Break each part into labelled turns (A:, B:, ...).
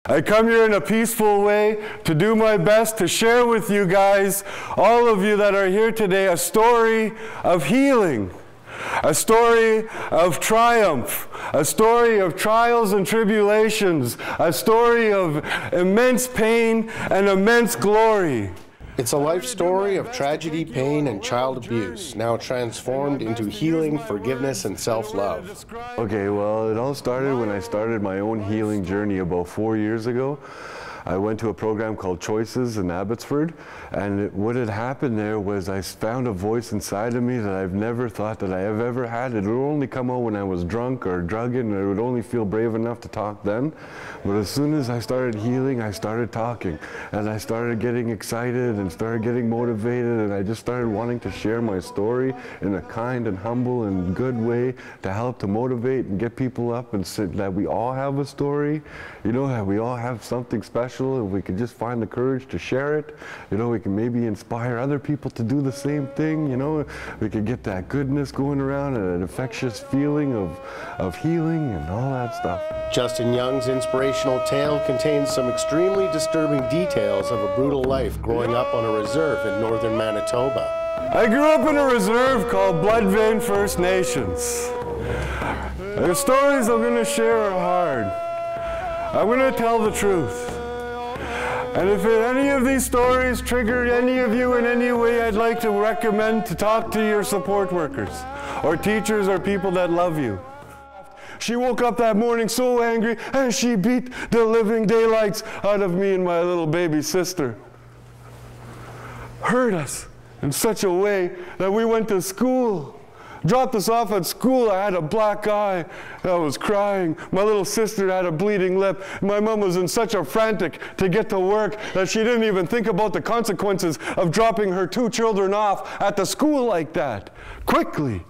A: I come here in a peaceful way to do my best to share with you guys, all of you that are here today, a story of healing, a story of triumph, a story of trials and tribulations, a story of immense pain and immense glory.
B: It's a life story of tragedy, pain, and child abuse, now transformed into healing, forgiveness, and self-love.
A: Okay, well, it all started when I started my own healing journey about 4 years ago. I went to a program called Choices in Abbotsford, and what had happened there was I found a voice inside of me that I've never thought that I have ever had. It would only come out when I was drunk or drugging, and I would only feel brave enough to talk then. But as soon as I started healing, I started talking, and I started getting excited and started getting motivated, and I just started wanting to share my story in a kind and humble and good way to help to motivate and get people up and say that we all have a story, you know, that we all have something special. If we could just find the courage to share it, you know, we can maybe inspire other people to do the same thing, you know, we could get that goodness going around and an infectious feeling of healing and all that stuff.
B: Justin Young's inspirational tale contains some extremely disturbing details of a brutal life growing up on a reserve in northern Manitoba.
A: I grew up in a reserve called Bloodvein First Nations. The stories I'm going to share are hard. I'm going to tell the truth. And if any of these stories triggered any of you in any way, I'd like to recommend to talk to your support workers or teachers or people that love you. She woke up that morning so angry and she beat the living daylights out of me and my little baby sister. Hurt us in such a way that we went to school. Dropped us off at school. I had a black eye. I was crying. My little sister had a bleeding lip. My mom was in such a frantic to get to work that she didn't even think about the consequences of dropping her 2 children off at the school like that. Quickly,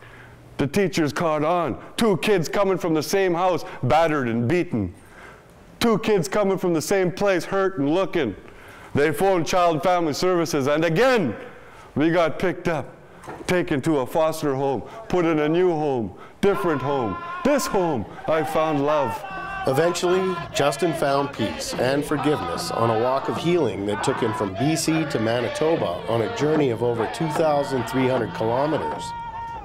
A: the teachers caught on. 2 kids coming from the same house, battered and beaten. 2 kids coming from the same place, hurt and looking. They phoned Child and Family Services, and again, we got picked up, taken to a foster home, put in a new home, different home. This home, I found love.
B: Eventually, Justin found peace and forgiveness on a walk of healing that took him from BC to Manitoba on a journey of over 2,300 kilometers.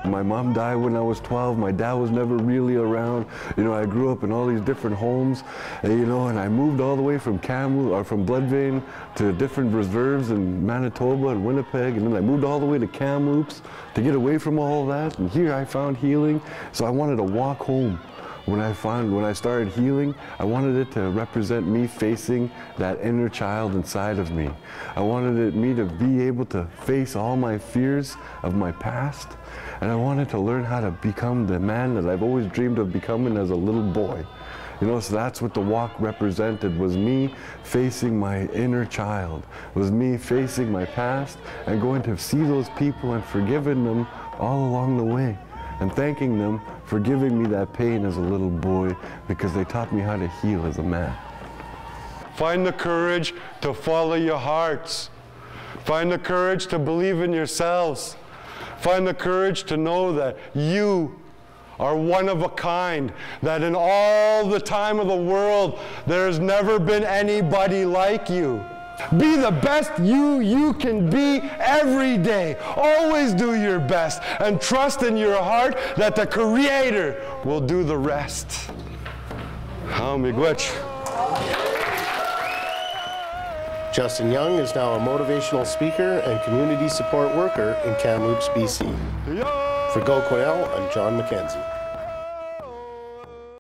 A: My mom died when I was 12. My dad was never really around. You know, I grew up in all these different homes, and, you know, and I moved all the way from from Bloodvein to different reserves in Manitoba and Winnipeg, and then I moved all the way to Kamloops to get away from all that. And here I found healing, so I wanted to walk home. When I started healing, I wanted it to represent me facing that inner child inside of me. I wanted me to be able to face all my fears of my past, and I wanted to learn how to become the man that I've always dreamed of becoming as a little boy. You know, so that's what the walk represented, was me facing my inner child, was me facing my past and going to see those people and forgiving them all along the way, and thanking them for giving me that pain as a little boy, because they taught me how to heal as a man. Find the courage to follow your hearts. Find the courage to believe in yourselves. Find the courage to know that you are one of a kind, that in all the time of the world, there's never been anybody like you. Be the best you can be every day. Always do your best and trust in your heart that the Creator will do the rest.
B: Justin Young is now a motivational speaker and community support worker in Kamloops, BC. For Go Quesnel, I'm John McKenzie.